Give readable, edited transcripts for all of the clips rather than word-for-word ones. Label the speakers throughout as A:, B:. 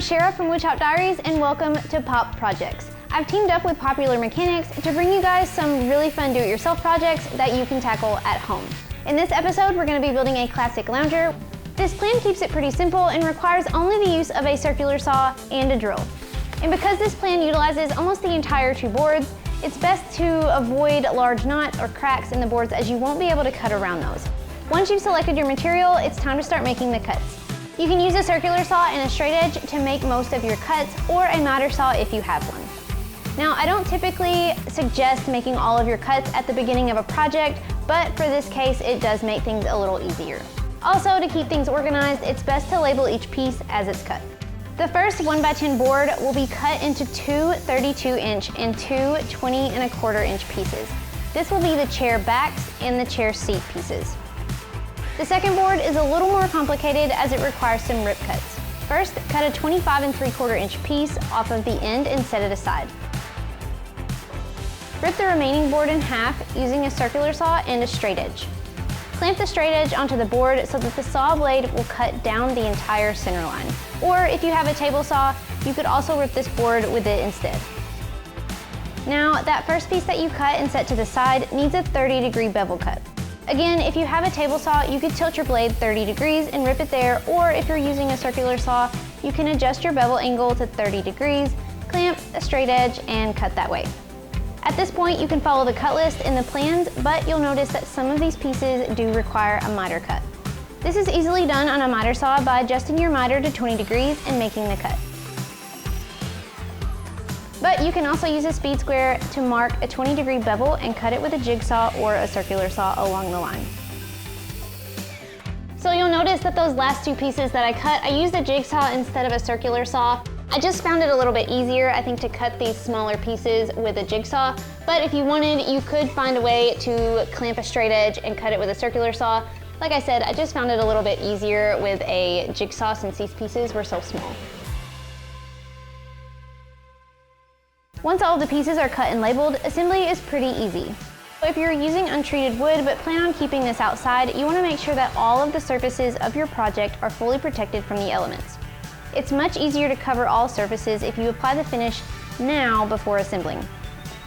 A: Shara from Witch Hop Diaries, and welcome to Pop Projects. I've teamed up with Popular Mechanics to bring you guys some really fun do-it-yourself projects that you can tackle at home. In this episode, we're going to be building a classic lounger. This plan keeps it pretty simple and requires only the use of a circular saw and a drill. And because this plan utilizes almost the entire two boards, it's best to avoid large knots or cracks in the boards as you won't be able to cut around those. Once you've selected your material, it's time to start making the cuts. You can use a circular saw and a straight edge to make most of your cuts, or a miter saw if you have one. Now, I don't typically suggest making all of your cuts at the beginning of a project, but for this case, it does make things a little easier. Also, to keep things organized, it's best to label each piece as it's cut. The first 1x10 board will be cut into two 32-inch and two 20¼ pieces. This will be the chair backs and the chair seat pieces. The second board is a little more complicated as it requires some rip cuts. First, cut a 25¾ piece off of the end and set it aside. Rip the remaining board in half using a circular saw and a straight edge. Clamp the straight edge onto the board so that the saw blade will cut down the entire center line. Or if you have a table saw, you could also rip this board with it instead. Now, that first piece that you cut and set to the side needs a 30-degree bevel cut. Again, if you have a table saw, you could tilt your blade 30 degrees and rip it there, or if you're using a circular saw, you can adjust your bevel angle to 30 degrees, clamp a straight edge, and cut that way. At this point, you can follow the cut list in the plans, but you'll notice that some of these pieces do require a miter cut. This is easily done on a miter saw by adjusting your miter to 20 degrees and making the cut. But you can also use a speed square to mark a 20-degree bevel and cut it with a jigsaw or a circular saw along the line. So you'll notice that those last two pieces that I cut, I used a jigsaw instead of a circular saw. I just found it a little bit easier, I think, to cut these smaller pieces with a jigsaw. But if you wanted, you could find a way to clamp a straight edge and cut it with a circular saw. Like I said, I just found it a little bit easier with a jigsaw since these pieces were so small. Once all of the pieces are cut and labeled, assembly is pretty easy. If you're using untreated wood but plan on keeping this outside, you want to make sure that all of the surfaces of your project are fully protected from the elements. It's much easier to cover all surfaces if you apply the finish now before assembling.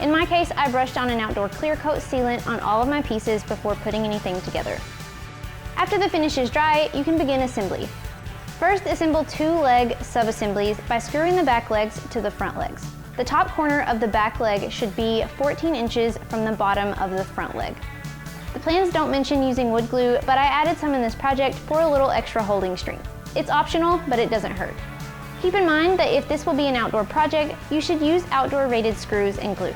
A: In my case, I brushed on an outdoor clear coat sealant on all of my pieces before putting anything together. After the finish is dry, you can begin assembly. First, assemble two leg sub-assemblies by screwing the back legs to the front legs. The top corner of the back leg should be 14 inches from the bottom of the front leg. The plans don't mention using wood glue, but I added some in this project for a little extra holding strength. It's optional, but it doesn't hurt. Keep in mind that if this will be an outdoor project, you should use outdoor rated screws and glue.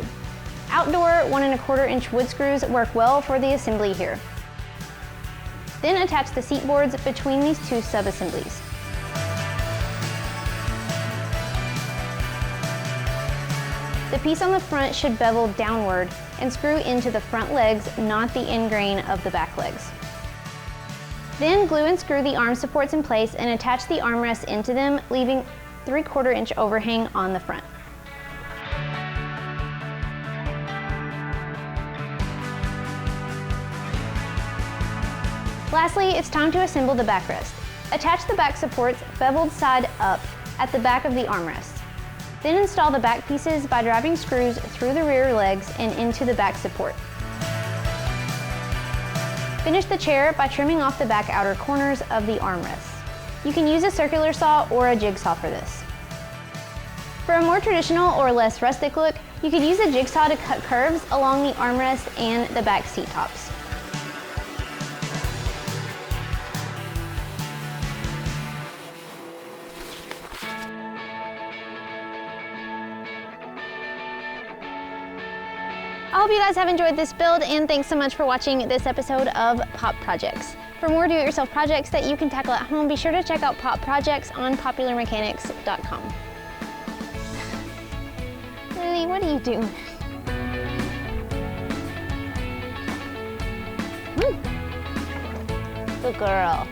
A: Outdoor 1¼ wood screws work well for the assembly here. Then attach the seat boards between these two sub-assemblies. The piece on the front should bevel downward and screw into the front legs, not the end grain of the back legs. Then glue and screw the arm supports in place and attach the armrests into them, leaving 3/4 overhang on the front. Lastly, it's time to assemble the backrest. Attach the back supports beveled side up at the back of the armrest. Then install the back pieces by driving screws through the rear legs and into the back support. Finish the chair by trimming off the back outer corners of the armrests. You can use a circular saw or a jigsaw for this. For a more traditional or less rustic look, you could use a jigsaw to cut curves along the armrest and the back seat tops. I hope you guys have enjoyed this build, and thanks so much for watching this episode of Pop Projects. For more do-it-yourself projects that you can tackle at home, be sure to check out Pop Projects on popularmechanics.com. Lily, what are you doing? Good girl.